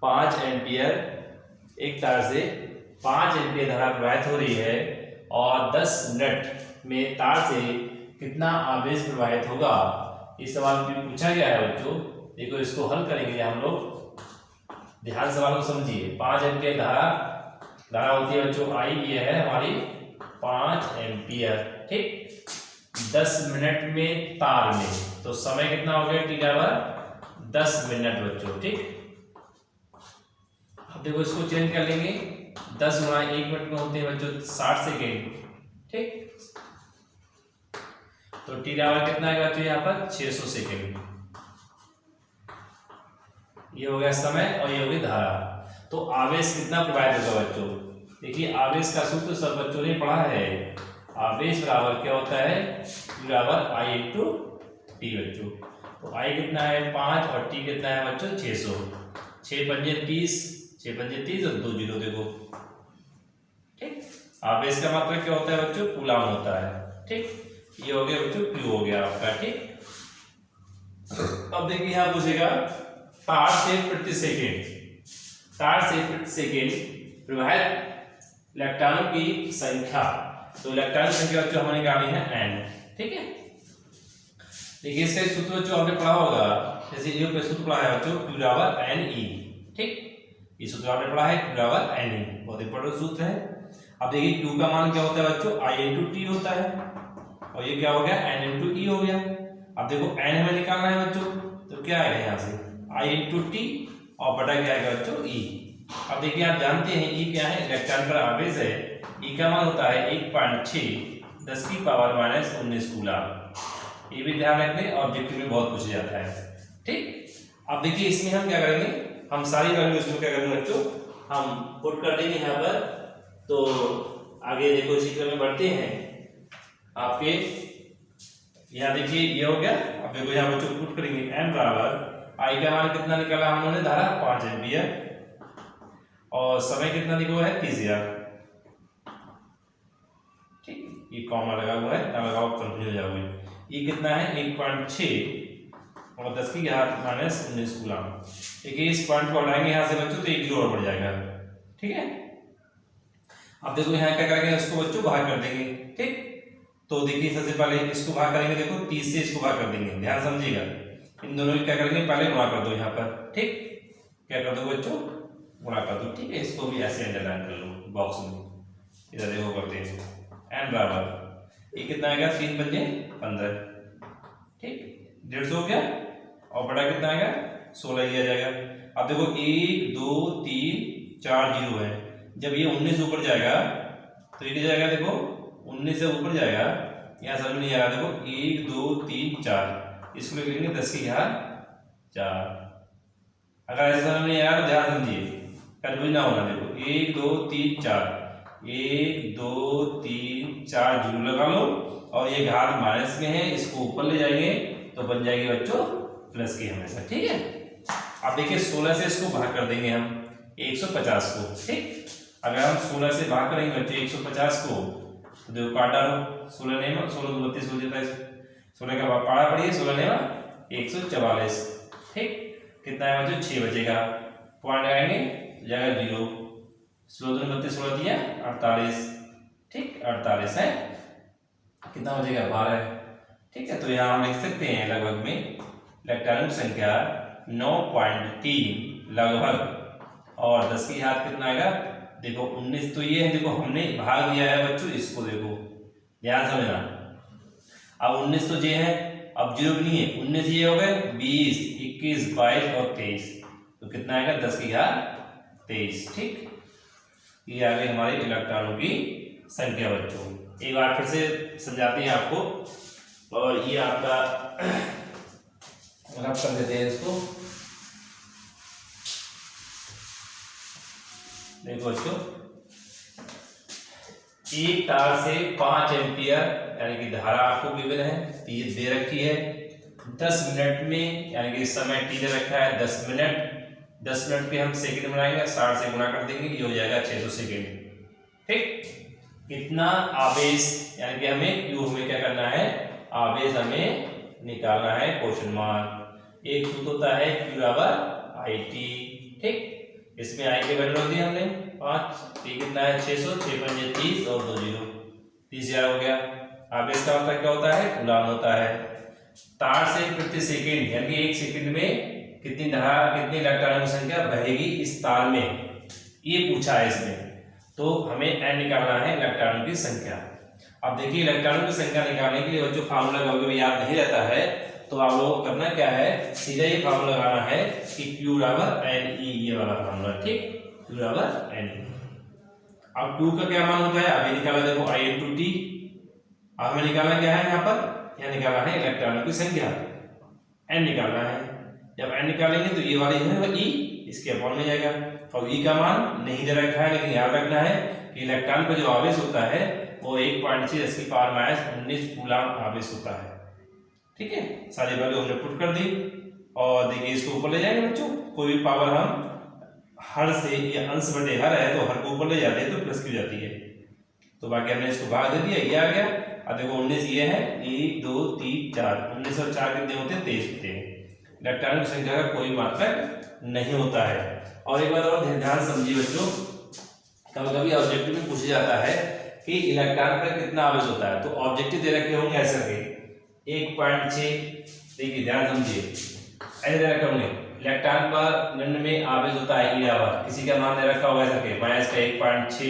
5 ampere, एक तार से 5 एम्पियर धारा प्रवाहित हो रही है और 10 मिनट में तार से कितना आवेश प्रवाहित होगा। इस सवाल में पूछा गया है बच्चों। देखो इसको हल करेंगे हम लोग, ध्यान सवाल को समझिए। 5 एम्पियर धारा होती है बच्चों आई, ये है हमारी 5 एम्पियर, ठीक। 10 मिनट में तार में, तो समय कितना हो गया, टी बराबर 10 मिनट बच्चों, ठीक। अब देखो इसको चेंज कर लेंगे, 10 गुणा 1 मिनट में होते हैं बच्चों 60 सेकेंड, ठीक। तो टी बराबर कितना आएगा बच्चों यहाँ पर 600 सेकेंड। ये हो गया समय और ये हो गई धारा। तो आवेश कितना प्रवाहित होगा बच्चों, देखिए आवेश का सूत्र सब बच्चों ने पढ़ा है। आवेश बराबर क्या होता है, बराबर आई इंटू टी बच्चों। तो आई कितना है 5 और टी कितना है बच्चों 600। 6 पंजे 30, 6 पंजे 30 और 2 जीरो देखो, ठीक। आवेश का मात्रा क्या होता है बच्चों, कूलाम होता है, ठीक। ये हो गया बच्चों क्यू हो गया आपका, ठीक। अब देखिए यहाँ पूछेगा तार से प्रति सेकेंड प्रवाहित इलेक्ट्रॉनों की संख्या। तो इलेक्ट्रॉन की संख्या बच्चों हमने निकाली है n, ठीक है। देखिए इसका सूत्र बच्चों आपने पढ़ा होगा, जैसे ये पे सूत्र पढ़ा है बच्चों Q बराबर Ne, ठीक। ये सूत्र आपने पढ़ा है Q बराबर Ne, बहुत इंपॉर्टेंट सूत्र है। अब देखिए Q का मान क्या होता है बच्चों, I इंटू टी होता है और ये क्या हो गया N इंटू ई हो गया। अब देखो N हमें निकालना है बच्चों, तो क्या आएगा यहाँ से I इंटू टी और बटा क्या आएगा बच्चों E। अब देखिए आप जानते हैं E क्या है, इलेक्ट्रॉन पर आवेश है। E का मान होता है 1.6 10 की पावर माइनस 19 कूलम। ये भी ध्यान रखने, ऑब्जेक्टिव में बहुत पूछा जाता है, ठीक। अब देखिए इसमें हम क्या करेंगे, हम सारी वैल्यू इसमें क्या करेंगे बच्चों, हम पुट कर देंगे यहाँ पर। तो आगे देखो इसी क्रम में बढ़ते हैं आपके। यहाँ देखिए ये हो गया। अब देखो यहाँ बच्चों पुट करेंगे n बराबर आई का मान कितना निकाला हमने, धारा 5 एम्पियर और समय कितना देखो है 30,000, ठीक। ये कॉमा लगा हुआ है, ना लगाओ कंफ्यूज हो जाओगे। ये कितना है 1.6 और 10 की घात माइनस 19 कूलम। देखिए इस पॉइंट को हटाएंगे यहाँ से बच्चों तो 1 जीरो और बढ़ जाएगा, ठीक है। अब देखो यहाँ क्या करेंगे, इसको बच्चों भाग कर देंगे, ठीक। तो देखिए सबसे पहले इसको भाग करेंगे, देखो 30 से इसको भाग कर देंगे, ध्यान समझिएगा। इन दोनों की क्या करेंगे, पहले गुणा कर दो यहाँ पर, ठीक। क्या कर दो बच्चों, गुणा कर दो, ठीक है। इसको भी ऐसे अंडरलाइन कर लो बॉक्स में, इधर देखो करते हैं। n बराबर ये कितना आएगा 3 पंजे 15, ठीक। 150 हो गया और बड़ा कितना आएगा 16 लिया जाएगा। अब देखो 1 2 3 4 जीरो है, जब ये 19 ऊपर जाएगा तो ये क्या जाएगा, देखो 19 से ऊपर जाएगा, यहाँ समझ में नहीं आ रहा। देखो 1 2 3 4, इसको लिखेंगे 10 की घात 4। अगर ऐसे समझ में नहीं आया तो ध्यान समझिए, कंफ्यूज ना होना। देखो 1 2 3 4, 1 2 3 4 जीरो लगा लो और ये घात माइनस में है, इसको ऊपर ले जाएंगे तो बन जाएगी बच्चों प्लस की हमेशा, ठीक है। अब देखिए 16 से इसको भाग कर देंगे हम 150 को, ठीक। अगर हम 16 से भाग करेंगे बच्चों 150 को तो देखो काट डालो, 16 नेमा 16 32 हो जाता है, 16 का पारा पड़िए, 16 नेमा 144, ठीक। कितना है बच्चों 6 बचेगा, पॉइंट लगाएंगे जाएगा 0, 16 32 16 दिया 48, ठीक। 48 है, कितना हो जाएगा 12, ठीक है। तो यहाँ हम लिख सकते हैं लगभग में इलेक्ट्रॉनों की संख्या 9.3 लगभग, और 10 की घात कितना आएगा, देखो 19 तो ये है, देखो हमने भाग दिया है बच्चों इसको, देखो ध्यान समझना। अब 19 तो ये है, अब जीरो भी नहीं है, 19 ये हो गए 20 21 22 और 23, तो कितना आएगा 10 की घात 23, ठीक। ये आ गई हमारी इलेक्ट्रॉनों की संख्या बच्चों। एक बार फिर से समझाते हैं आपको, और ये आपका रब कर देते हैं इसको। देखो बच्चों एक तार से 5 एम्पियर यानी कि धारा आपको गिवन है, ये दे रखी है 10 मिनट में, यानी कि समय टी दे रखा है 10 मिनट। 10 मिनट पे हम सेकंड बनाएंगे, 60 से गुणा कर देंगे, ये हो जाएगा 600 सेकंड, ठीक। कितना आवेश, यानी कि हमें क्यू हमें क्या करना है, आवेश हमें निकालना है, क्वेश्चन मार्क। एक सूत्र होता है क्यू बराबर आई टी, ठीक। इसमें आई के वैल्यू रख दी हमने 5, ये कितना है 600, 6 पंजे 30 और 2 जीरो 30,000 हो गया। अब इसका मतलब क्या होता है, कूलाम होता है। तार से प्रति सेकंड यानी कि 1 सेकंड में कितनी इलेक्ट्रॉनों की संख्या बहेगी इस तार में, ये पूछा है इसमें। तो हमें n निकालना है इलेक्ट्रॉनों की संख्या। अब देखिए इलेक्ट्रॉनों की संख्या निकालने के लिए जो फार्मूला कभी याद नहीं रहता है तो आप लोगों को करना क्या है, सीधा ये फार्मूला लगाना है कि Q बराबर NE, ये वाला फार्मूला, ठीक, Q बराबर NE। अब Q का क्या मान होता है, अभी निकाला देखो I into T। अब हमें निकालना क्या है, यहाँ निकालना है इलेक्ट्रॉनों की संख्या, n निकालना है। जब n निकालेंगे तो ये वाली है वो E इसके अपॉन में जाएगा, और E का मान नहीं दे रखा है, लेकिन याद रखना है कि इलेक्ट्रॉन पर जो आवेश होता है वो 1.6 कूलाम आवेश होता है, ठीक है। सारी वैल्यू हमने पुट कर दी और देखिए इसको ऊपर ले जाएंगे बच्चों, कोई भी पावर हम हर से या अंश बटे हर है तो हर को ऊपर ले जाते हैं तो प्लस की जाती है, तो बाकी हमने इसको भाग दे दिया, ये आ गया। अब देखो 19 ये है, 1 2 3 4, 19 और 4 कितने होते हैं, 23 होते हैं। इलेक्ट्रॉनों की संख्या का कोई मात्रक नहीं होता है। और एक बात और ध्यान समझिए बच्चों, कभी कभी ऑब्जेक्टिव में पूछा जाता है कि इलेक्ट्रॉन पर कितना आवेश होता है, तो ऑब्जेक्टिव दे रखे होंगे ऐसे के 1.6, देखिए ध्यान समझिए, ऐसे दे रखे होंगे इलेक्ट्रॉन पर निम्न में आवेश होता है E बराबर, किसी का मान दे रखा होगा ऐसा के -1.6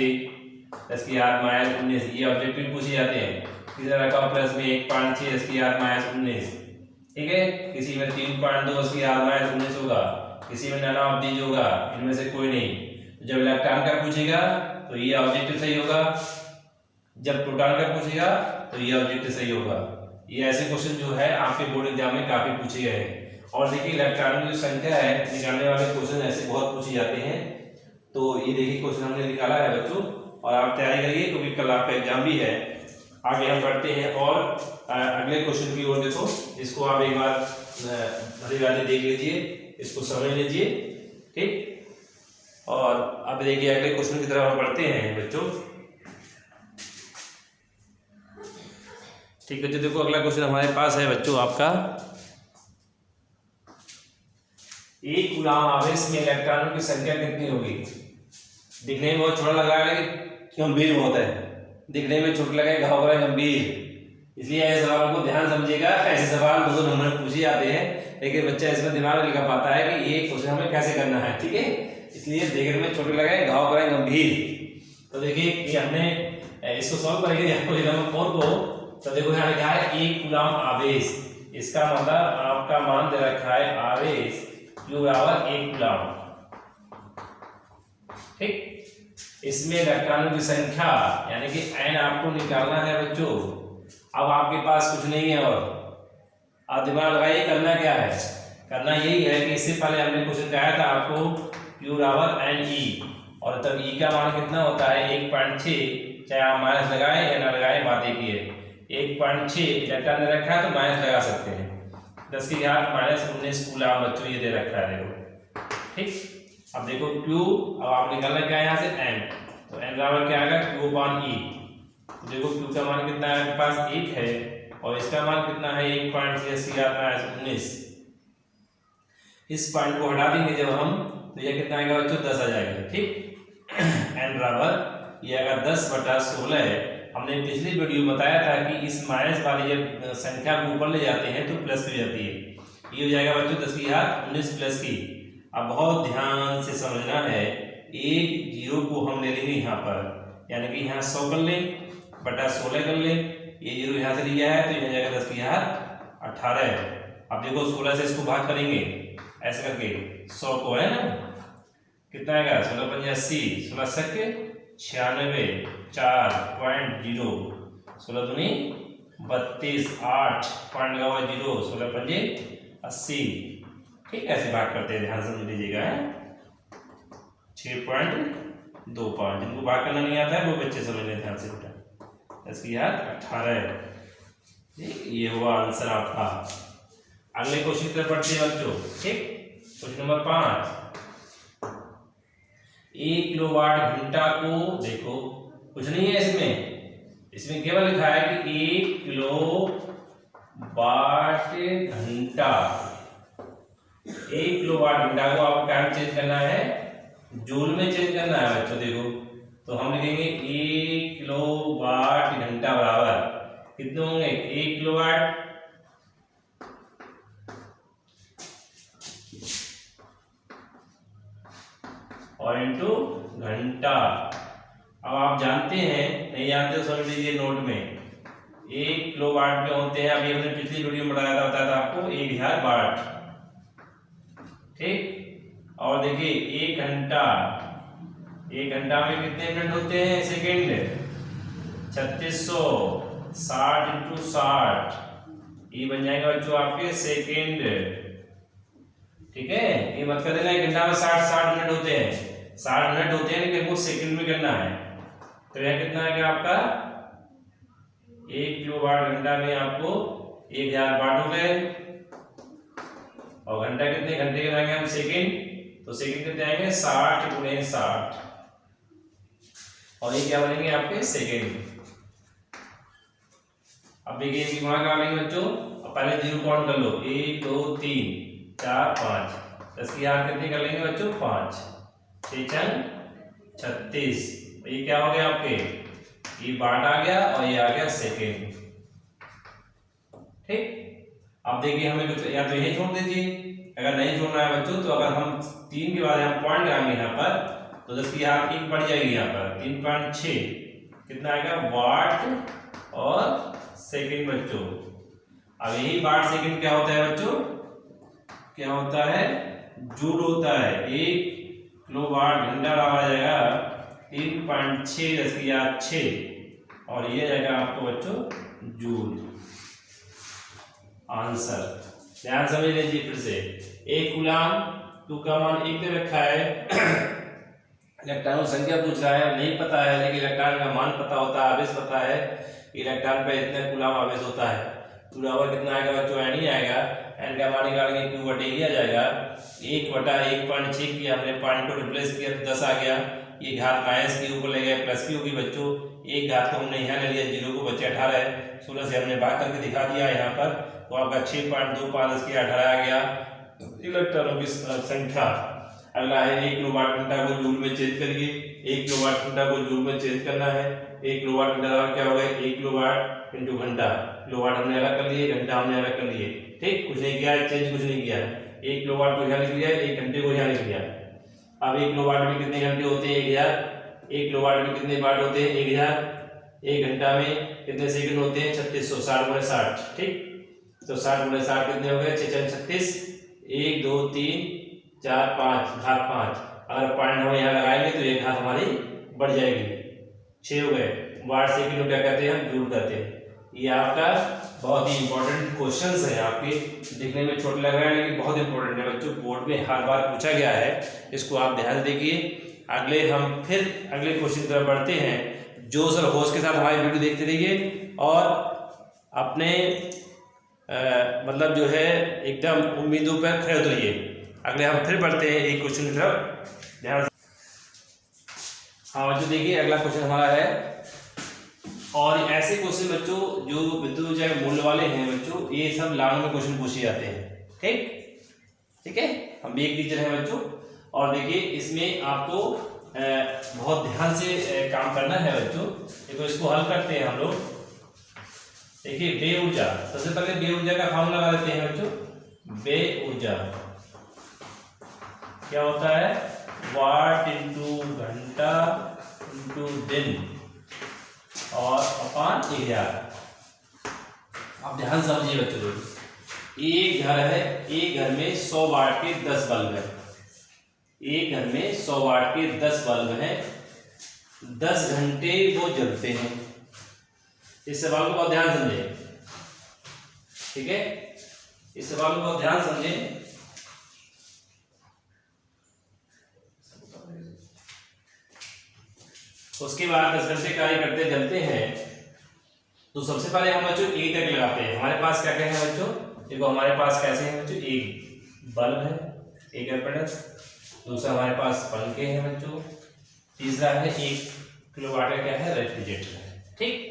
10 की घात -19, ये ऑब्जेक्टिव पूछे जाते हैं। किसी का रखा प्लस में 1.6 10 की घात -19, ठीक है। किसी में 3.2 10 की घात -19 होगा, किसी में नाना ऑफ दीज होगा, इनमें से कोई नहीं। जब इलेक्ट्रॉन का पूछेगा तो ये ऑब्जेक्टिव सही होगा, जब प्रोटॉन का पूछेगा तो ये ऑब्जेक्टिव सही होगा। ये ऐसे क्वेश्चन जो है आपके बोर्ड एग्जाम में काफी पूछे गए हैं। और देखिए इलेक्ट्रॉनों की जो संख्या है निकालने वाले क्वेश्चन ऐसे बहुत पूछे जाते हैं। तो ये देखिए क्वेश्चन हमने निकाला है बच्चों, और आप तैयारी करिए क्योंकि कल आपका एग्जाम भी है। आगे हम बढ़ते हैं और अगले क्वेश्चन की ओर। देखो इसको आप एक बार भली भांति देख लीजिए, इसको समझ लीजिए, ठीक। और अब देखिए अगले क्वेश्चन की तरफ हम बढ़ते हैं बच्चों, ठीक है। जो देखो अगला क्वेश्चन हमारे पास है बच्चों आपका, एक कूलाम आवेश में इलेक्ट्रॉनों की संख्या कितनी होगी। दिखने में बहुत छोटा लगा है लेकिन गंभीर बहुत है, दिखने में छोटा लगे घाव गंभीर, इसलिए ऐसे सवाल को ध्यान समझिएगा। ऐसे सवाल 2 नंबर में पूछे जाते हैं लेकिन बच्चा इसमें दिमाग नहीं लगा पाता है कि ये क्वेश्चन हमें कैसे करना है, ठीक है। इसलिए देखने में छोटे लगे घाव गंभीर। तो देखिए ये हमने इसको सॉल्व करेंगे क्वेश्चन नंबर 4 को। तो देखो यहाँ लिखा है एक कूलाम आवेश, इसका मतलब आपका मान दे रखा है आवेश Q बराबर 1 कूलाम, ठीक। इसमें इलेक्ट्रॉनों की संख्या यानी कि n आपको निकालना है बच्चों। अब आपके पास कुछ नहीं है और आप दिमाग लगाइए करना क्या है, करना यही है कि इससे पहले हमने क्वेश्चन कराया था आपको Q बराबर NE, और तब E का मान कितना होता है 1.6, चाहे आप माइनस लगाए या ना लगाए बात एक ही है। 1.6 इलेक्ट्रॉन दे रखा है तो माइनस लगा सकते हैं, 10 की घात -19 कूलाम बच्चों ये दे रखा है देखो, ठीक। अब देखो Q, अब आप निकालना क्या है यहाँ से n, तो n बराबर क्या आएगा Q/E। देखो Q का मान कितना है आपके पास 1 है और इसका मान कितना है 1.6 इस पॉइंट को हटा देंगे जब हम तो ये कितना आएगा बच्चों 10 आ जाएगा, ठीक। n बराबर ये अगर 10/16 है। हमने पिछली वीडियो में बताया था कि इस माइनस वाली जब संख्या को ऊपर ले जाते हैं तो प्लस हो जाती है, ये हो जाएगा बच्चों 10 की घात 19 प्लस की। अब बहुत ध्यान से समझना है, एक जीरो को हम ले लेंगे यहाँ पर, यानी कि यहाँ 100 कर लें बटा 16 कर लें, ये जीरो यहाँ से लिया है तो यहाँ जाएगा 10 की घात 18। अब देखो 16 से इसको भाग करेंगे ऐसे करके 100 को, है ना, कितना आएगा 16 पंजे 80, 16 सके 96, 4.0, 16 दूनी 32, 8 पॉइंट लगा हुआ 0, 16 पंजे 80, ठीक। ऐसे भाग करते हैं, ध्यान समझ लीजिएगा। 6.25, जिनको भाग करना नहीं आता है वो बच्चे समझ लें ध्यान से बेटा। 10 की घात 18, ठीक। ये हुआ आंसर आपका। अगले क्वेश्चन की तरफ बढ़ते हैं बच्चों, ठीक। क्वेश्चन नंबर 5, 1 किलोवाट घंटा को देखो कुछ नहीं है इसमें केवल लिखा है कि 1 किलोवाट घंटा, 1 किलोवाट घंटा को आपको टाइम चेंज करना है जूल में चेंज करना है बच्चों। देखो तो हम लिखेंगे 1 किलोवाट घंटा बराबर कितने होंगे, 1 किलोवाट और इंटू घंटा। अब आप जानते हैं, नहीं जानते तो समझ लीजिए नोट में, 1 किलोवाट में होते हैं, अभी हमने पिछली वीडियो में बताया था आपको 1000 वाट, ठीक। और देखिए 1 घंटा में कितने मिनट होते हैं, सेकेंड 3600, 60 इंटू 60, ये बन जाएगा बच्चों आपके सेकेंड, ठीक है। ये मत कर देना 1 घंटा में 60 मिनट होते हैं, 60 मिनट होते हैं, लेकिन वो सेकंड में करना है। तो यह कितना आएगा आपका, 1 किलोवाट घंटा में आपको 1000 वाट हो गए, और घंटा कितने घंटे के बनाएंगे हम, सेकंड, तो सेकंड कितने आएंगे 60 गुणे 60, और ये क्या बनेंगे आपके सेकंड। अब देखिए कि वहां क्या बनेंगे बच्चों, अब पहले 0 काउंट कर लो, 1 2 3 4 5, 10 की याद कितने कर लेंगे बच्चों, 5 6 36, ये क्या हो गया आपके, ये वाट आ गया और ये आ गया सेकेंड, ठीक। अब देखिए हमें कुछ या तो यही छोड़ दीजिए, अगर नहीं छोड़ना है बच्चों, तो अगर हम 3 के बाद हम पॉइंट लगाएंगे यहाँ पर, तो 10 की याद 1 बढ़ जाएगी, यहाँ पर 3.6 कितना आएगा वाट और सेकेंड बच्चों। अब यही वाट सेकेंड क्या होता है बच्चों, क्या होता है, जूल होता है। 1 किलोवाट घंटा आ जाएगा 3.6 10 की याद 6, और ये जाएगा आपको बच्चों जूल, आंसर। ध्यान समझ लीजिए फिर से, 1 कूलाम, टू का मान 1 दे रखा है, इलेक्ट्रॉन संख्या पूछ रहा है, नहीं पता है, लेकिन इलेक्ट्रॉन का मान पता होता है, आवेश पता है, इलेक्ट्रॉन पे इतने कूलाम आवेश होता है, तो बराबर कितना आएगा बच्चों, एन ही आएगा, एन का मान निकालेंगे क्यू बटे ही आ जाएगा, 1/1.6 किया हमने, पॉइंट को रिप्लेस किया तो 10 आ गया, ये घात माइनस की ऊपर ले गए प्लस की होगी बच्चों, एक घात को हमने यहाँ ले लिया, 0 को बचे 18 है, 16 से हमने भाग करके दिखा दिया यहाँ पर, तो आपका 6.25 की 18 आ गया इलेक्ट्रॉनों की संख्या। अगला है 1 किलोवाट घंटा को जूल में चेंज करिए, 1 किलोवाट घंटा को जूल में चेंज करना है, 1 किलोवाट घंटा क्या होगा, 1 किलोवाट इंटू घंटा, किलोवाट हमने अलग कर लिए, घंटा हमने अलग कर लिए, ठीक, कुछ नहीं किया, चेंज कुछ नहीं किया, 1 किलोवाट को यहाँ लिख लिया, 1 घंटे को यहाँ लिख लिया। अब 1 किलोवाट में कितने घंटे होते हैं, 1000, 1 किलोवाट में कितने वाट होते हैं, 1000, 1 घंटा में कितने सेकंड होते हैं, 3600, 60 गुणे 60, ठीक, तो 60 गुणे 60 कितने हो गए, 6 36, 1 2 3 4 5 घात 5, अगर पॉइंट हम यहाँ लगाएंगे तो ये घात हमारी बढ़ जाएगी, 6 हो गए, वाट सेकंड को क्या कहते हैं, हम जूल कहते हैं। ये आपका बहुत ही इंपॉर्टेंट क्वेश्चंस है, आपके दिखने में छोटे लग रहे हैं लेकिन बहुत इंपॉर्टेंट है बच्चों, बोर्ड में हर बार पूछा गया है, इसको आप ध्यान देखिए। हम फिर अगले क्वेश्चन की तरफ बढ़ते हैं, जोश और होश के साथ हमारी वीडियो देखते रहिए और अपने मतलब जो है एकदम उम्मीदों पर खड़े उतरिए। अगले हम फिर बढ़ते हैं एक क्वेश्चन की तरफ, ध्यान। हाँ बच्चों देखिए अगला क्वेश्चन हमारा है, और ऐसे क्वेश्चन बच्चों जो विद्युत ऊर्जा के मूल्य वाले हैं बच्चों, ये सब लाइन में क्वेश्चन पूछे जाते हैं, ठीक है, हम भी एक टीचर हैं बच्चों, और देखिए इसमें आपको बहुत ध्यान से काम करना है बच्चों। देखो इसको हल करते हैं हम लोग। देखिए बे ऊर्जा, सबसे पहले बे ऊर्जा का फॉर्मूला लगा देते हैं बच्चों। बे ऊर्जा क्या होता है, वाट इंटू घंटा इंटू दिन और अपान एरिया। आप ध्यान समझिए बच्चों, एक घर है, एक घर में 100 वाट के 10 बल्ब है, एक घर में 100 वाट के 10 बल्ब हैं, 10 घंटे वो जलते हैं। इस सवाल को बहुत ध्यान समझें, ठीक है, इस सवाल को बहुत ध्यान समझें। उसके बाद 10 घंटे कार्य करते जलते हैं, तो सबसे पहले हम बच्चों एक तक लगाते हैं। हमारे पास क्या क्या है बच्चों, देखो हमारे पास कैसे हैं बच्चों, एक बल्ब है, एक एपरेटस, दूसरा हमारे पास पंखे हैं बच्चों, तीसरा है 1 किलोवाट का क्या है, रेफ्रिजरेटर है, ठीक।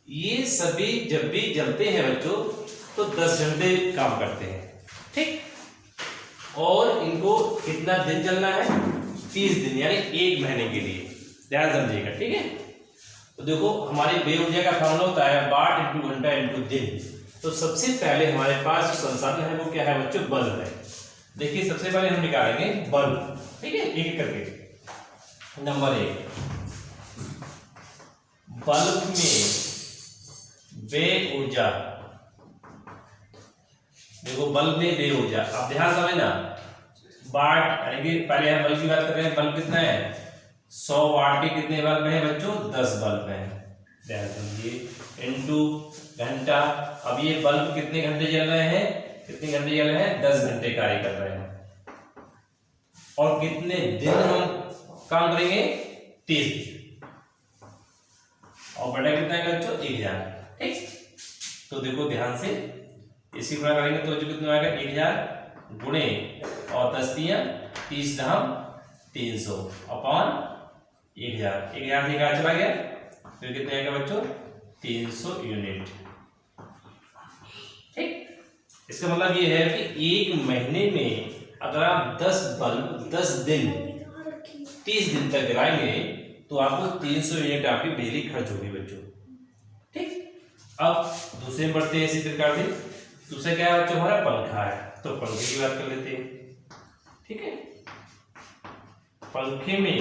ये सभी जब भी जलते हैं बच्चों तो 10 घंटे काम करते हैं, ठीक। और इनको कितना दिन जलना है, 30 दिन यानी 1 महीने के लिए, ध्यान समझिएगा, ठीक है। तो देखो हमारी व्यय ऊर्जा का फॉर्मूला होता है वाट इंटू घंटा इंटू दिन। तो सबसे पहले हमारे पास जो संसाधन है वो क्या है बच्चों, बल्ब है। देखिए सबसे पहले हम निकालेंगे बल्ब, ठीक है, एक एक करके। नंबर 1, बल्ब में व्यय ऊर्जा, देखो बल्ब में व्यय ऊर्जा, अब ध्यान समझना, वाट यानी कि पहले हम बल्ब की बात कर रहे हैं, बल्ब कितना है 100 वाट के कितने बल्ब हैं बच्चों, 10 बल्ब हैं, ध्यान समझिए, इनटू घंटा। अब ये बल्ब कितने घंटे जल रहे हैं, कितने घंटे जल रहे हैं, 10 घंटे कार्य कर रहे हैं। और कितने दिन हम काम करेंगे, 30 दिन, और बड़ा कितना है बच्चों, 1000, ठीक। तो देखो ध्यान से इसी गुणा करेंगे तो जो कितना आएगा, 1000 गुणे और 10 दिया 30 धाम 300 अपॉन 1000, 1000 से कहाँ चला गया, तो कितने आएगा बच्चों, 300 यूनिट, ठीक। इसका मतलब ये है कि 1 महीने में अगर आप 10 बल्ब 10 दिन 30 दिन तक जलाएंगे तो आपको 300 यूनिट आपकी बिजली खर्च होगी बच्चों, ठीक। अब दूसरे में बढ़ते हैं इसी प्रकार से। दूसरा क्या है बच्चों, हमारा पंखा है, तो पंखे की बात कर लेते हैं, ठीक है। पंखे में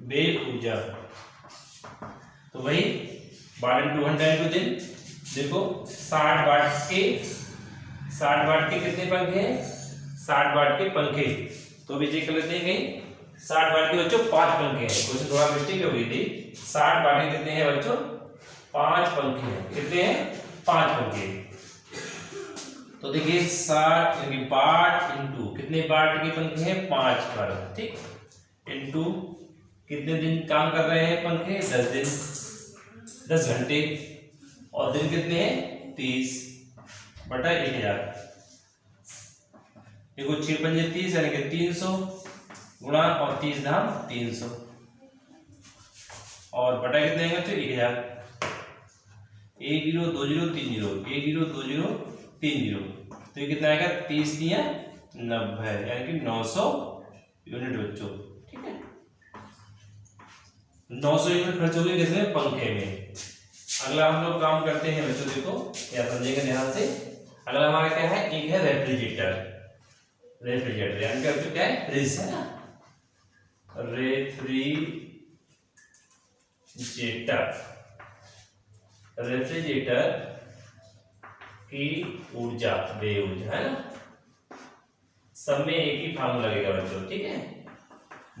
व्यय ऊर्जा, तो वही वाट इंटू घंटा इंटू दिन। देखो 60 वाट के कितने पंखे हैं, 60 वाट के पंखे, तो भी चेक कर लेते हैं कहीं, 60 वाट के बच्चों 5 पंखे हैं, क्वेश्चन थोड़ा मिस्टेक हो गई थी। 60 वाट के कितने हैं बच्चों, 5 पंखे हैं, कितने हैं, 5 पंखे। तो देखिए 60 यानी वाट इंटू कितने वाट के पंखे हैं, 5 पर, ठीक, इंटू कितने दिन काम कर रहे हैं पंखे, 10 दिन, 10 घंटे, और दिन कितने हैं 30 बटा 1000। देखो 6 पंजे 30 यानी कि 300 गुणा और 30 धाम 300 और बटा कितने हैं बच्चों, 1000। 1 0 2 0 3 0 1 0 2 0 3 0, तो ये कितना आएगा, 30 दिया 90 यानी कि 900 यूनिट बच्चों, ठीक है। 900 यूनिट खर्च हो गई किसमें, पंखे में। अगला हम लोग काम करते हैं बच्चों, देखो क्या समझेंगे ध्यान से। अगला हमारा क्या है, एक है रेफ्रिजरेटर, रेफ्रिजरेटर यानी कि बच्चों क्या है, फ्रिज है ना, रेफ्रिजरेटर की ऊर्जा, व्यय ऊर्जा है ना, सब में एक ही फार्मूला लगेगा बच्चों, ठीक है।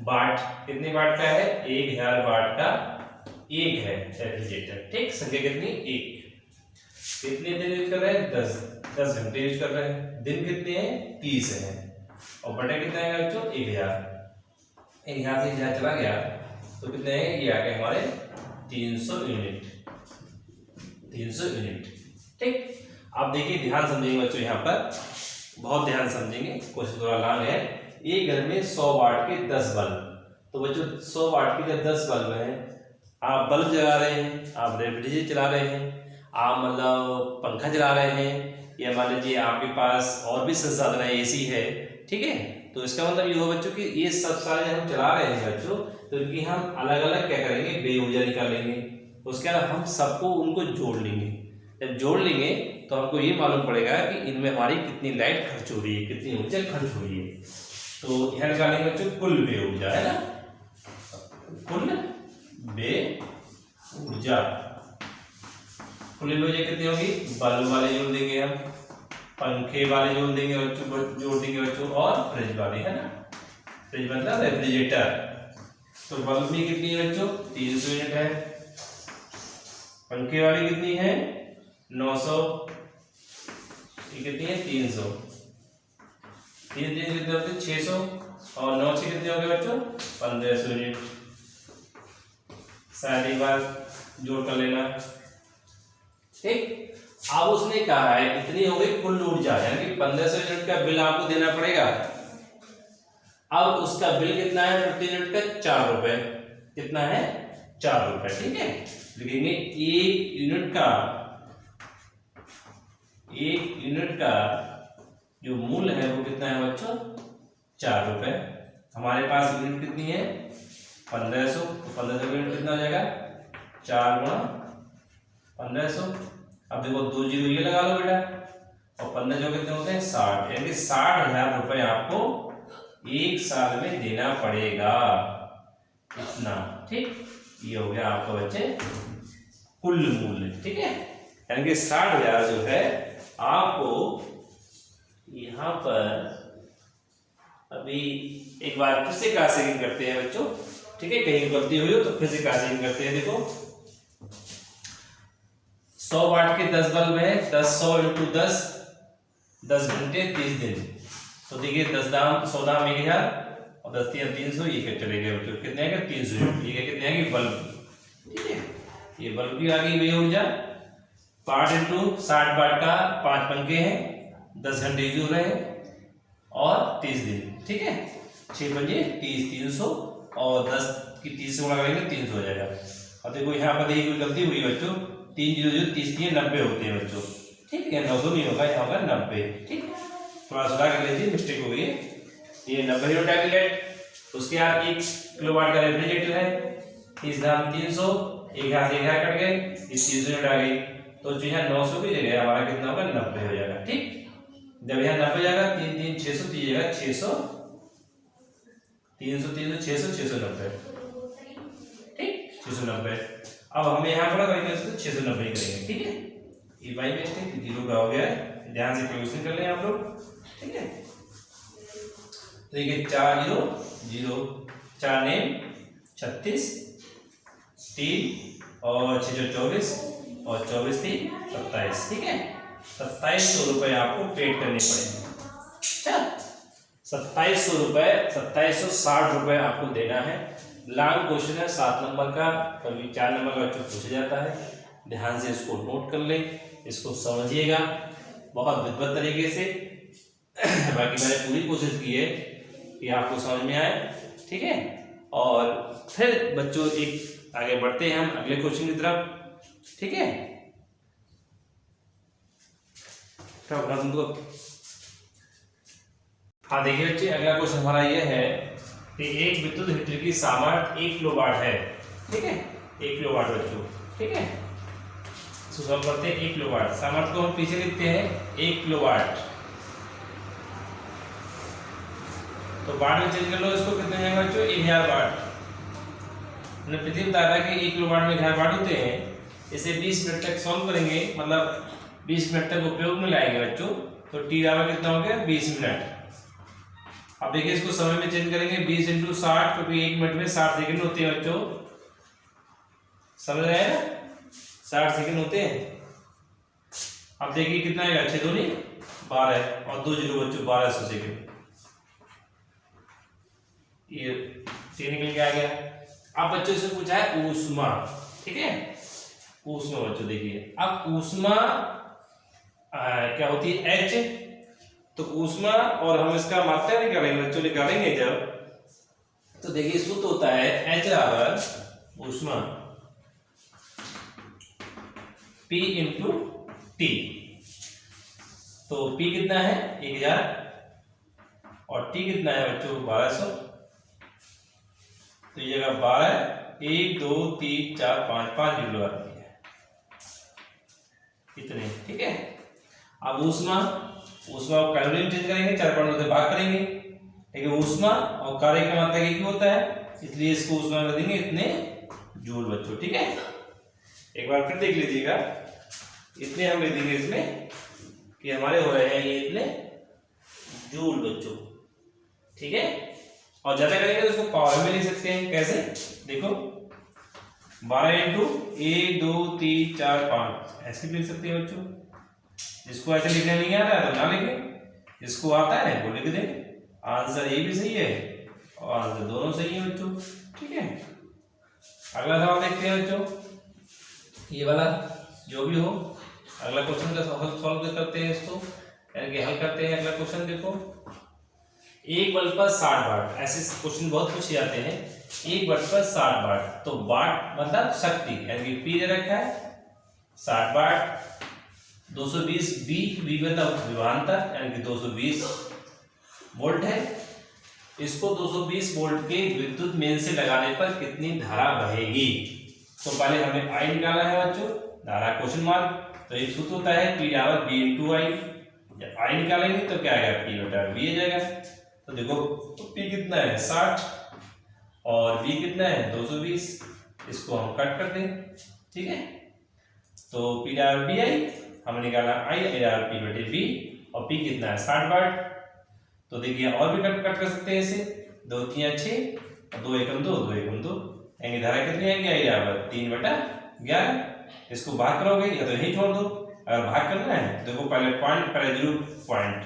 वाट कितने वाट का है, 1000 वाट का एक है रेफ्रिजरेटर, ठीक। संख्या कितनी, 1। कितने दिन यूज कर रहे हैं, 10 घंटे यूज कर रहे हैं। दिन कितने हैं, 30 हैं, और बटा कितना है बच्चों, 1000। यहाँ से 1000 चला गया तो कितने हैं, ये आ गए हमारे 300 यूनिट, 300 यूनिट, ठीक। आप देखिए ध्यान समझेंगे बच्चों, यहाँ पर बहुत ध्यान समझेंगे, क्वेश्चन थोड़ा लॉन्ग है। एक घर में 100 वाट के 10 बल्ब, तो बच्चों 100 वाट के जब 10 बल्ब हैं, आप बल्ब जला रहे हैं, आप रेफ्रिजरेटर चला रहे हैं, आप मतलब पंखा चला रहे हैं, या मान लीजिए आपके पास और भी संसाधन है, एसी है, ठीक है। तो इसका मतलब ये हो बच्चों कि ये सब सारे हम चला रहे हैं बच्चों, तो इनकी हम अलग अलग क्या करेंगे, व्यय ऊर्जा निकालेंगे। उसके बाद हम सबको उनको जोड़ लेंगे। जब जोड़ लेंगे तो हमको ये मालूम पड़ेगा कि इनमें हमारी कितनी लाइट खर्च हो रही है, कितनी ऊर्जा खर्च हो रही है। तो यहाँ निकालेंगे बच्चों कुल व्यय ऊर्जा, है ना, कुल व्यय ऊर्जा। कुल व्यय ऊर्जा कितनी होगी, बल्ब वाले जोड़ देंगे हम, पंखे वाले जोड़ देंगे बच्चों, जोड़ देंगे बच्चों, और फ्रिज वाले, है ना, फ्रिज मतलब रेफ्रिजरेटर। तो बल्ब में कितनी है बच्चों, 300 यूनिट है, पंखे वाली कितनी है 900, ये कितनी है 300, 3 3 कितने होते 600, और 9 6 कितने हो गए बच्चों 1500 यूनिट। शायद एक बार जोड़ कर लेना, ठीक। अब उसने कहा है इतनी हो गई कुल ऊर्जा, यानी कि 1500 यूनिट का बिल आपको देना पड़ेगा। अब उसका बिल कितना है प्रति यूनिट का, 4 रुपए, कितना है 4 रुपए, ठीक है। लिखेंगे एक यूनिट का जो मूल्य है वो कितना है बच्चों 4 रुपए, हमारे पास यूनिट कितनी है 1500, तो 1500 का यूनिट कितना हो जाएगा 4 गुणा 1500। अब देखो 2 जीरो ये लगा लो बेटा, और 15 जो कितने होते हैं 60, यानी 60,000 रुपए आपको एक साल में देना पड़ेगा इतना। ठीक, ये हो गया आपका बच्चे कुल मूल्य। ठीक है, यानी कि 60,000 जो है आपको यहाँ पर, अभी एक बार फिर से क्रॉस चेकिंग करते हैं बच्चों। ठीक है, कहीं गलती हुई हो तो फिर से क्रॉस चेकिंग करते हैं। देखो 100 वाट के 10 बल्ब है, 100 इंटू 10 घंटे 30 दिन। तो देखिए 10 दाम 100 दाम 1000 और 10 3 300, ये क्या चले गए बच्चों, कितने आएगा 300 यूनिट। ये कितने आएगी बल्ब। ठीक है, ये बल्ब की आ गई वे ऊर्जा। 60 इंटू 60 वाट का 5 पंखे हैं, 10 घंटे यूज हो रहे हैं और 30 दिन। ठीक है, 6 पंजे 30, 300 और 10 की 30 से गुणा करेंगे 300 हो जाएगा। और देखो यहाँ पर देखिए कोई गलती हुई बच्चों, 3 जीरो जीरो 30 3 90 होते हैं बच्चों। ठीक है, 900 नहीं होगा, यहाँ होगा 90। ठीक, थोड़ा सुधार कर लीजिए, मिस्टेक हो गई है। ये 90 यूनिट कैलकुलेट। उसके बाद 1 किलोवाट का रेफ्रिजरेटर है, 30 दाम 300, एक हाथ से एक हाथ कट गए, इस 300 यूनिट आ गई। तो जो यहाँ 900 की जगह हमारा कितना होगा 90 हो जाएगा। ठीक, जब यहाँ 90 जाएगा 3 3 600 तो ये जाएगा 600, 300 300 600 690। ठीक, 690। अब हमें यहाँ पर करेंगे तो 690 करेंगे। ठीक है, ये बाई मिस्टेक जीरो का हो गया है, ध्यान से कैलकुलेशन कर लें आप लोग। ठीक है, तो देखिए 4 0 0 4 ने 36 3 और 6 24 और 24 3 27। ठीक है, 2700 रुपए आपको पेड करने पड़ेंगे। 2700 रुपए, 2760 रुपए आपको देना है। लॉन्ग क्वेश्चन है 7 नंबर का, कभी 4 नंबर का पूछा जाता है। ध्यान से इसको नोट कर लें, इसको समझिएगा बहुत विद्वत तरीके से। बाकी मैंने पूरी कोशिश की है कि आपको समझ में आए। ठीक है, और फिर बच्चों एक आगे बढ़ते हैं हम अगले क्वेश्चन की तरफ। ठीक है, तुमको हाँ देखिए बच्चे, अगला क्वेश्चन हमारा ये है कि एक विद्युत हीटर की सामर्थ्य 1 किलोवाट है। ठीक है, 1 किलोवाट बच्चों। ठीक है, इसको सॉल्व करते हैं। 1 किलोवाट सामर्थ्य को हम पीछे लिखते हैं 1 किलोवाट, तो वाट में चेंज कर लो इसको, कितने जाएगा बच्चों 1000 वाट। हमने पृथ्वी बताया था कि 1 किलोवाट में 1000 वाट होते हैं। इसे 20 मिनट तक सॉल्व करेंगे, मतलब 20 मिनट तक उपयोग में लाएंगे बच्चों, तो टी बराबर कितना हो गया 20 मिनट। अब देखिए इसको समय में चेंज करेंगे, 20 इंटू 60, क्योंकि 1 मिनट में 60 सेकंड होते हैं बच्चों, समझ रहे हैं 60 सेकंड होते हैं। अब देखिए कितना आएगा 6 दूनी 12 और 2 जीरो बच्चों 1200 सेकंड, ये निकल के आ गया। अब बच्चों से पूछा है ऊष्मा। ठीक है, ऊष्मा बच्चों देखिए, अब ऊष्मा क्या होती है H, तो ऊष्मा और हम इसका मात्रा निकालेंगे बच्चों, निकालेंगे जब, तो देखिए सूत्र होता है H बराबर ऊष्मा P इंटू T। तो P कितना है 1000 और T कितना है बच्चों 1200, तो ये 12 1 2 3 4 5 5 जीरो आती है इतने। ठीक है, अब ऊष्मा को कैलोरी में चेंज करेंगे, 4.2 से भाग करेंगे। ठीक है, ऊष्मा और कार्य का मात्रा एक ही होता है, इसलिए इसको ऊष्मा में देंगे इतने जूल बच्चों। ठीक है, एक बार फिर देख लीजिएगा, इतने हम लिख देंगे इसमें कि हमारे हो रहे हैं ये इतने जूल बच्चों। ठीक है, और ज्यादा करेंगे तो इसको पावर में लिख सकते हैं। कैसे देखो 12 इंटू 1 2 3 4 5 ऐसे लिख सकते हैं बच्चों। जिसको ऐसे लिखने नहीं आता है तो ना लिखे, जिसको आता है वो लिख दे। आंसर ये भी सही है और आंसर दोनों सही है बच्चों। ठीक है, अगला सवाल देखते हैं बच्चों, ये वाला जो भी हो, अगला क्वेश्चन का सॉल्व करते हैं इसको, यानी कि हल करते हैं। अगला क्वेश्चन देखो, एक बल्ब पर 60 वाट, ऐसे क्वेश्चन बहुत पूछे जाते हैं। एक बल्ब पर 60 वाट, तो वाट मतलब शक्ति, यानी कि पी दे रखा है 60 वाट, 220 वी मतलब विभवांतर, यानी कि 220 वोल्ट है। इसको 220 वोल्ट के विद्युत मेन से लगाने पर कितनी धारा बहेगी। तो पहले हमें आई निकालना है बच्चों, धारा क्वेश्चन मार्क। तो एक सूत्र होता है P बराबर V इंटू आई। जब आई निकालेंगे तो क्या आएगा, P बटा V आ जाएगा। तो देखो तो P कितना है 60 और V कितना है 220। इसको हम कट कर दें, ठीक है। तो P बराबर V आई, हमने निकाला आई बराबर P बटे V और P कितना है 60 वाट। तो देखिए और भी कट कर सकते हैं इसे, 2 3 6 और 2 एकम 2 2 एकम 2 यानी धारा कितनी आएगी, आई बराबर 3 बटा 11। इसको भाग करोगे या तो यही छोड़ दो, अगर भाग करना है देखो पहले पॉइंट पहले जरूर पॉइंट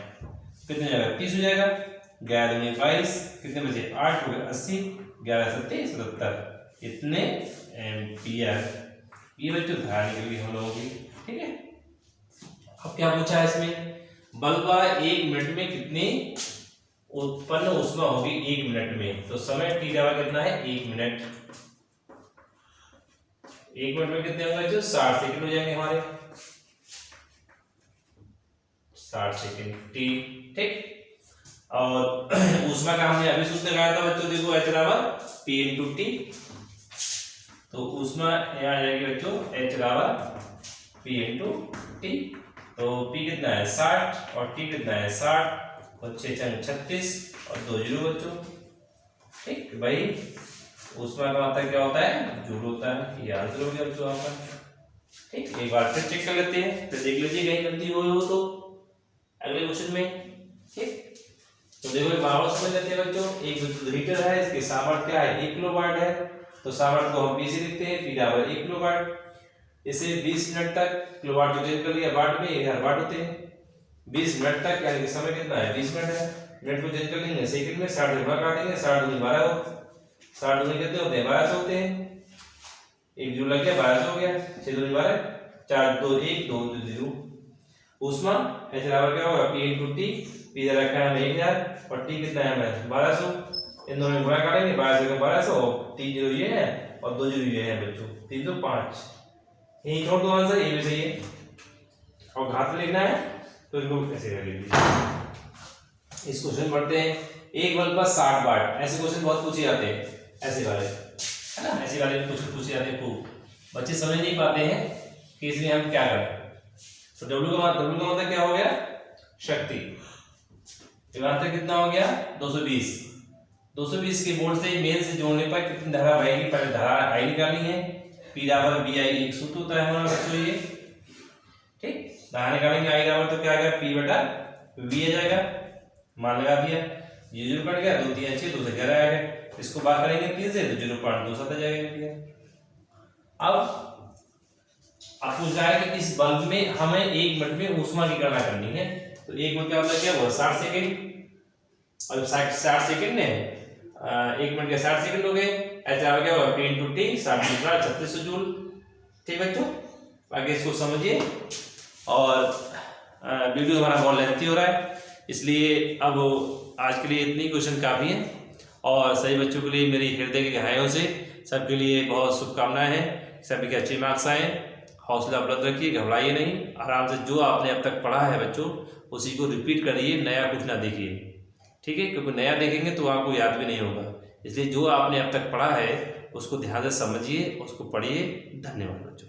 कितने हो जाएगा 30 हो जाएगा, 11 दूनी 22 कितने बचे 8 हो गए 80, 11 सत्ते 77 इतने एम्पियर। ये बच्चों धारा निकल गई हम लोगों की, ठीक है। अब क्या पूछा है इसमें, बल्ब 1 मिनट में कितनी उत्पन्न ऊष्मा होगी 1 मिनट में। तो समय t बराबर कितना है 1 मिनट। 1 मिनट में कितने होंगे जो 60 सेकंड हो जाएंगे हमारे, 60 सेकंड t, ठीक। और ऊष्मा का हमने अभी सूत्र लगाया था बच्चों, देखो h बराबर p इंटू टी। तो ऊष्मा यहाँ आ जाएगी बच्चों h बराबर p इंटू टी। तो p कितना है 60 और t कितना है 60 और 6 चंग 36 और 2 जीरो बच्चों, ठीक भाई। ऊष्मा का मतलब क्या होता है, जूल होता है। ये आंसर हो गया बच्चों आपका, ठीक। एक बार फिर चेक कर लेते हैं, फिर देख लीजिए कहीं गलती हुई हो तो अगले क्वेश्चन में, ठीक। तो देखो एक बार समझ लेते हैं बच्चों। एक विद्युत हीटर है, इसकी सामर्थ्य क्या है 1 किलोवाट है। तो सामर्थ्य को हम P से लिखते हैं, P बराबर 1 किलोवाट। इसे 20 मिनट तक, किलोवाट जो चेंज कर लिया वाट में 1000 वाट होते हैं। 20 मिनट तक यानी कि समय कितना है 20 मिनट है। मिनट को चेंज कर लेंगे सेकंड में, 60 से गुणा कर देंगे, 60 दूनी 12 हो, 60 दूनी कितने होते हैं 1200 होते हैं। एक जूल लग गया 1200 हो गया, 6 दूनी 12 4 2 1 2 2 0। ऊष्मा h बराबर क्या होगा P इंटू टी। P दे रखा है हमें 1000 और T कितना है हमें 1200। इन दोनों में गुणा करेंगे 1200 का 1200 और 3 जीरो ये है और 2 जीरो ये है बच्चों, 3 2 5। यही छोड़ दो आंसर, ये भी सही है। और घात में लिखना है तो इसको ऐसे कर लीजिए। इस क्वेश्चन पढ़ते हैं, एक बल्ब पर 60 वाट। ऐसे क्वेश्चन बहुत पूछे जाते हैं, ऐसे वाले है ना, ऐसे वाले क्वेश्चन पूछे जाते हैं खूब। बच्चे समझ नहीं पाते हैं कि इसलिए हम क्या करें। तो W का मतलब क्या हो गया शक्ति। तो कितना हो गया 220। 220 के वोल्ट से मेन से जोड़ने पर कितनी धारा बहेगी, पहले धारा आई निकालनी है। P बराबर V आई एक सूत्र होता है हमारा बच्चों ये, ठीक। धारा निकालेंगे आई बराबर तो क्या आएगा P बटा V आ जाएगा, मान लगा दिया, 0 कट गया, 2 3 6 2 से 11 आ गया। इसको बात करेंगे 3 से तो 0.27 आ जाएगा। अब पूछ रहा है कि इस बल्ब में हमें 1 मिनट में ऊष्मा की गणना करनी है। तो 1 मिनट का मतलब क्या हुआ 60 सेकंड। और 60 सेकंड ने 1 मिनट के 60 सेकंड हो गए। ऐसा क्या होगा P इंटू टी, 60 × 3600 जूल, ठीक बच्चों। आगे इसको समझिए। और वीडियो हमारा बहुत लेंथी हो रहा है, इसलिए अब आज के लिए इतनी क्वेश्चन काफ़ी है। और सभी बच्चों के लिए मेरी हृदय की गहराइयों से सबके लिए बहुत शुभकामनाएं हैं, सभी के अच्छे मार्क्स आए। हौसला बुलंद रखिए, घबराइए नहीं, आराम से जो आपने अब तक पढ़ा है बच्चों उसी को रिपीट करिए, नया कुछ ना देखिए, ठीक है। क्योंकि नया देखेंगे तो आपको याद भी नहीं होगा। इसलिए जो आपने अब तक पढ़ा है उसको ध्यान से समझिए, उसको पढ़िए। धन्यवाद बच्चों।